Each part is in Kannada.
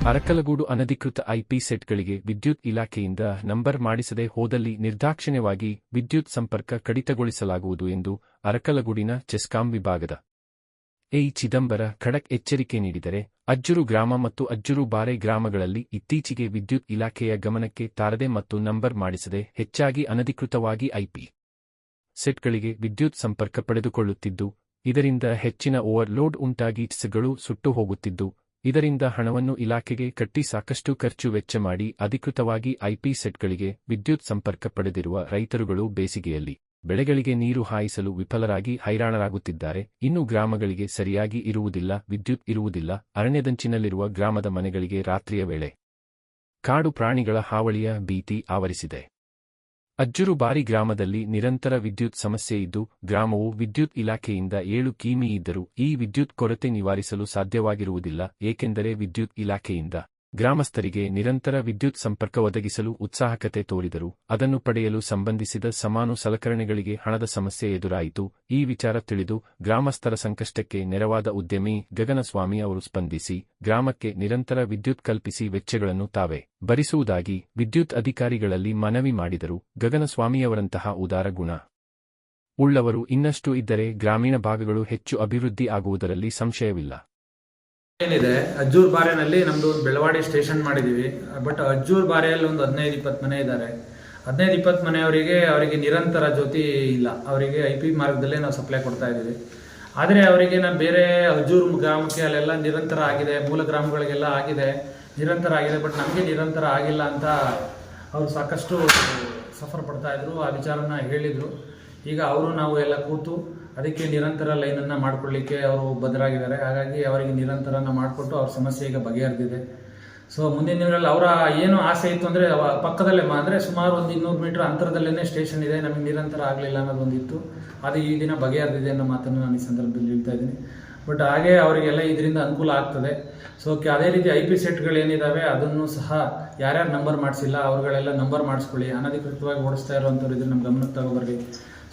ಅರಕಲಗೂಡು ಅನಧಿಕೃತ ಐಪಿ ಸೆಟ್ಗಳಿಗೆ ವಿದ್ಯುತ್ ಇಲಾಖೆಯಿಂದ ನಂಬರ್ ಮಾಡಿಸದೆ ಹೋದಲ್ಲಿ ನಿರ್ದಾಕ್ಷಿಣ್ಯವಾಗಿ ವಿದ್ಯುತ್ ಸಂಪರ್ಕ ಕಡಿತಗೊಳಿಸಲಾಗುವುದು ಎಂದು ಅರಕಲಗೂಡಿನ ಚೆಸ್ಕಾಂ ವಿಭಾಗದ ಎ. ಚಿದಂಬರ ಖಡಕ್ ಎಚ್ಚರಿಕೆ ನೀಡಿದರೆ, ಅಜ್ಜೂರು ಗ್ರಾಮ ಮತ್ತು ಅಜ್ಜೂರು ಬಾರೆ ಗ್ರಾಮಗಳಲ್ಲಿ ಇತ್ತೀಚೆಗೆ ವಿದ್ಯುತ್ ಇಲಾಖೆಯ ಗಮನಕ್ಕೆ ತಾರದೆ ಮತ್ತು ನಂಬರ್ ಮಾಡಿಸದೆ ಹೆಚ್ಚಾಗಿ ಅನಧಿಕೃತವಾಗಿ ಐಪಿ ಸೆಟ್ಗಳಿಗೆ ವಿದ್ಯುತ್ ಸಂಪರ್ಕ ಪಡೆದುಕೊಳ್ಳುತ್ತಿದ್ದು, ಇದರಿಂದ ಹೆಚ್ಚಿನ ಓವರ್ಲೋಡ್ ಉಂಟಾಗಿ ಗಳು ಸುಟ್ಟು ಹೋಗುತ್ತಿದ್ದು, ಇದರಿಂದ ಹಣವನ್ನು ಇಲಾಖೆಗೆ ಕಟ್ಟಿ ಸಾಕಷ್ಟು ಖರ್ಚು ವೆಚ್ಚ ಮಾಡಿ ಅಧಿಕೃತವಾಗಿ ಐಪಿ ಸೆಟ್ಗಳಿಗೆ ವಿದ್ಯುತ್ ಸಂಪರ್ಕ ಪಡೆದಿರುವ ರೈತರುಗಳು ಬೇಸಿಗೆಯಲ್ಲಿ ಬೆಳೆಗಳಿಗೆ ನೀರು ಹಾಯಿಸಲು ವಿಫಲರಾಗಿ ಹೈರಾಣರಾಗುತ್ತಿದ್ದಾರೆ. ಇನ್ನು ಗ್ರಾಮಗಳಿಗೆ ಸರಿಯಾಗಿ ಇರುವುದಿಲ್ಲ, ವಿದ್ಯುತ್ ಇರುವುದಿಲ್ಲ. ಅರಣ್ಯದಂಚಿನಲ್ಲಿರುವ ಗ್ರಾಮದ ಮನೆಗಳಿಗೆ ರಾತ್ರಿಯ ವೇಳೆ ಕಾಡು ಪ್ರಾಣಿಗಳ ಹಾವಳಿಯ ಭೀತಿ ಆವರಿಸಿದೆ. ಅಜ್ಜೂರು ಬಾರಿ ಗ್ರಾಮದಲ್ಲಿ ನಿರಂತರ ವಿದ್ಯುತ್ ಸಮಸ್ಯೆ ಇದ್ದು, ಗ್ರಾಮವು ವಿದ್ಯುತ್ ಇಲಾಖೆಯಿಂದ 7 ಕಿಮೀ ಇದ್ದರೂ ಈ ವಿದ್ಯುತ್ ಕೊರತೆ ನಿವಾರಿಸಲು ಸಾಧ್ಯವಾಗಿರುವುದಿಲ್ಲ. ಏಕೆಂದರೆ ವಿದ್ಯುತ್ ಇಲಾಖೆಯಿಂದ ಗ್ರಾಮಸ್ಥರಿಗೆ ನಿರಂತರ ವಿದ್ಯುತ್ ಸಂಪರ್ಕ ಒದಗಿಸಲು ಉತ್ಸಾಹಕತೆ ತೋರಿದರೂ ಅದನ್ನು ಪಡೆಯಲು ಸಂಬಂಧಿಸಿದ ಸಮಾನು ಸಲಕರಣೆಗಳಿಗೆ ಹಣದ ಸಮಸ್ಯೆ ಎದುರಾಯಿತು. ಈ ವಿಚಾರ ತಿಳಿದು ಗ್ರಾಮಸ್ಥರ ಸಂಕಷ್ಟಕ್ಕೆ ನೆರವಾದ ಉದ್ಯಮಿ ಗಗನಸ್ವಾಮಿ ಅವರು ಸ್ಪಂದಿಸಿ ಗ್ರಾಮಕ್ಕೆ ನಿರಂತರ ವಿದ್ಯುತ್ ಕಲ್ಪಿಸಿ ವೆಚ್ಚಗಳನ್ನು ತಾವೇ ಭರಿಸುವುದಾಗಿ ವಿದ್ಯುತ್ ಅಧಿಕಾರಿಗಳಲ್ಲಿ ಮನವಿ ಮಾಡಿದರು. ಗಗನಸ್ವಾಮಿಯವರಂತಹ ಉದಾರ ಗುಣ ಉಳ್ಳವರು ಇನ್ನಷ್ಟು ಇದ್ದರೆ ಗ್ರಾಮೀಣ ಭಾಗಗಳು ಹೆಚ್ಚು ಅಭಿವೃದ್ಧಿ ಆಗುವುದರಲ್ಲಿ ಸಂಶಯವಿಲ್ಲ. ಏನಿದೆ, ಅಜ್ಜೂರು ಬಾರೆನಲ್ಲಿ ನಮ್ದು ಒಂದು ಬೆಳವಾಡಿ ಸ್ಟೇಷನ್ ಮಾಡಿದೀವಿ. ಬಟ್ ಅಜ್ಜೂರು ಬಾರೆಯಲ್ಲಿ ಒಂದು 15-20 ಮನೆ ಇದ್ದಾರೆ. 15-20 ಮನೆಯವರಿಗೆ ನಿರಂತರ ಜ್ಯೋತಿ ಇಲ್ಲ. ಅವರಿಗೆ ಐಪಿ ಮಾರ್ಗದಲ್ಲೇ ನಾವು ಸಪ್ಲೈ ಕೊಡ್ತಾ ಇದ್ದೀವಿ. ಆದರೆ ಅವರಿಗೆ ನಾನು ಬೇರೆ ಅಜ್ಜೂರು ಗ್ರಾಮಕ್ಕೆ ಅಲ್ಲೆಲ್ಲ ನಿರಂತರ ಆಗಿದೆ, ಮೂಲ ಗ್ರಾಮಗಳಿಗೆಲ್ಲ ಆಗಿದೆ, ನಿರಂತರ ಆಗಿದೆ. ಬಟ್ ನಮಗೆ ನಿರಂತರ ಆಗಿಲ್ಲ ಅಂತ ಅವರು ಸಾಕಷ್ಟು ಸಫರ್ ಪಡ್ತಾ ಇದ್ರು. ಆ ವಿಚಾರನ ಹೇಳಿದರು. ಈಗ ಅವರು ನಾವು ಎಲ್ಲ ಕೂತು ಅದಕ್ಕೆ ನಿರಂತರ ಲೈನನ್ನು ಮಾಡಿಕೊಳ್ಳಿಕ್ಕೆ ಅವರು ಬದ್ಧರಾಗಿದ್ದಾರೆ. ಹಾಗಾಗಿ ಅವರಿಗೆ ನಿರಂತರನ ಮಾಡಿಕೊಟ್ಟು ಅವ್ರ ಸಮಸ್ಯೆ ಈಗ ಬಗೆಹರಿದಿದೆ. ಸೊ ಮುಂದಿನ ದಿನಗಳಲ್ಲಿ ಅವರ ಏನು ಆಸೆ ಇತ್ತು ಅಂದರೆ ಪಕ್ಕದಲ್ಲೇ ಅಂದರೆ ಸುಮಾರು ಒಂದು 200 ಮೀಟರ್ ಅಂತರದಲ್ಲೇ ಸ್ಟೇಷನ್ ಇದೆ, ನಮಗೆ ನಿರಂತರ ಆಗಲಿಲ್ಲ ಅನ್ನೋದೊಂದಿತ್ತು. ಅದು ಈ ದಿನ ಬಗೆಹರಿದಿದೆ ಅನ್ನೋ ಮಾತನ್ನು ನಾನು ಈ ಸಂದರ್ಭದಲ್ಲಿ ಹೇಳ್ತಾ ಇದ್ದೀನಿ. ಬಟ್ ಹಾಗೆ ಅವರಿಗೆಲ್ಲ ಇದರಿಂದ ಅನುಕೂಲ ಆಗ್ತದೆ. ಸೊ ಅದೇ ರೀತಿ ಐಪಿ ಸೆಟ್ಗಳೇನಿದ್ದಾವೆ ಅದನ್ನು ಸಹ ಯಾರ್ಯಾರು ನಂಬರ್ ಮಾಡಿಸಿಲ್ಲ ಅವ್ರುಗಳೆಲ್ಲ ನಂಬರ್ ಮಾಡಿಸ್ಕೊಳ್ಳಿ. ಅನಧಿಕೃತವಾಗಿ ಓಡಿಸ್ತಾ ಇರೋವಂಥವ್ರು ಇದ್ರೆ ನಮ್ಮ ಗಮನಕ್ಕೆ ತಗೋಬರ್ರಿ.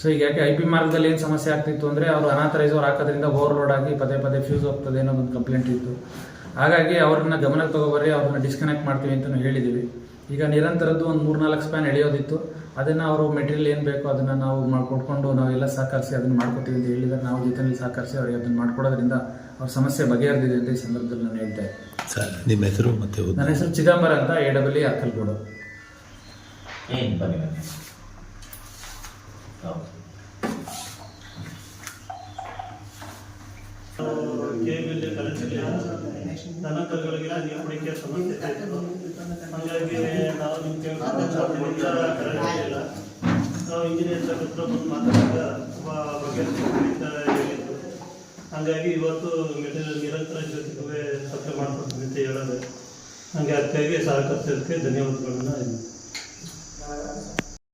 ಸೊ ಈಗ ಯಾಕೆ ಐಪಿ ಮಾರ್ಗದಲ್ಲಿ ಏನು ಸಮಸ್ಯೆ ಆಗ್ತಿತ್ತು ಅಂದರೆ ಅವರು ಅನಾಥರೈಸರ್ ಹಾಕೋದ್ರಿಂದ ಓವರ್ಲೋಡ್ ಆಗಿ ಪದೇ ಫ್ಯೂಸ್ ಹೋಗ್ತದೆ ಅನ್ನೋದೊಂದು ಕಂಪ್ಲೇಂಟ್ ಇತ್ತು. ಹಾಗಾಗಿ ಅವ್ರನ್ನ ಗಮನಕ್ಕೆ ತಗೋಬರ್ರಿ, ಅವ್ರನ್ನ ಡಿಸ್ಕನೆಕ್ಟ್ ಮಾಡ್ತೀವಿ ಅಂತಲೂ ಹೇಳಿದ್ದೀವಿ. ಈಗ ನಿರಂತರದ್ದು ಒಂದು 3-4 ಸ್ಪ್ಯಾನ್ ಎಳೆಯೋದಿತ್ತು. ಅದನ್ನು ಅವರು ಮೆಟೀರಿಯಲ್ ಏನು ಬೇಕೋ ಅದನ್ನು ನಾವು ಕೊಟ್ಕೊಂಡು ನಾವೆಲ್ಲ ಸಹಕರಿಸಿ ಅದನ್ನು ಮಾಡ್ಕೊತೀವಿ ಅಂತ ಹೇಳಿದರೆ ನಾವು ಜೊತೆಯಲ್ಲಿ ಸಹಕರಿಸಿ ಅವರಿಗೆ ಅದನ್ನು ಮಾಡ್ಕೊಡೋದ್ರಿಂದ ಅವ್ರ ಸಮಸ್ಯೆ ಬಗೆಹರಿದಿದೆ ಅಂತ ಈ ಸಂದರ್ಭದಲ್ಲಿ ನಾನು ಹೇಳ್ತಾ ಇದ್ದೆ. ಸರ್, ನಿಮ್ಮ ಹೆಸರು ಮತ್ತು ನನ್ನ ಹೆಸರು ಚಿದಂಬರ ಅಂತ, AWE ಅರಕಲಗೂಡು. ದನಕರುಗಳಿಗೆ ನೀರು ಕುಡಿಕೆ ಸಮಸ್ಯೆ ಇತ್ತು. ಹಾಗಾಗಿ ನಾವು ನಿಮ್ಮ ಕೇಳ್ಕೊಂಡು ಇಲ್ಲ. ನಾವು ಇಂಜಿನಿಯರ್ ಹತ್ರ ಬಂದು ಮಾತಾಡಿದಾಗ ತುಂಬ ಹೇಳಿತ್ತು. ಹಾಗಾಗಿ ಇವತ್ತು ಮೆಟೀರಿಯಲ್ ನಿರಂತರ ಜೊತೆಗೆ ಸಪ್ಲೈ ಮಾಡ್ಕೊಡ್ತೀವಿ ಅಂತ ಹೇಳೋದು. ಹಾಗೆ ಅದಕ್ಕಾಗಿ ಸಹಕರಿಸೋದಕ್ಕೆ ಧನ್ಯವಾದಗಳನ್ನು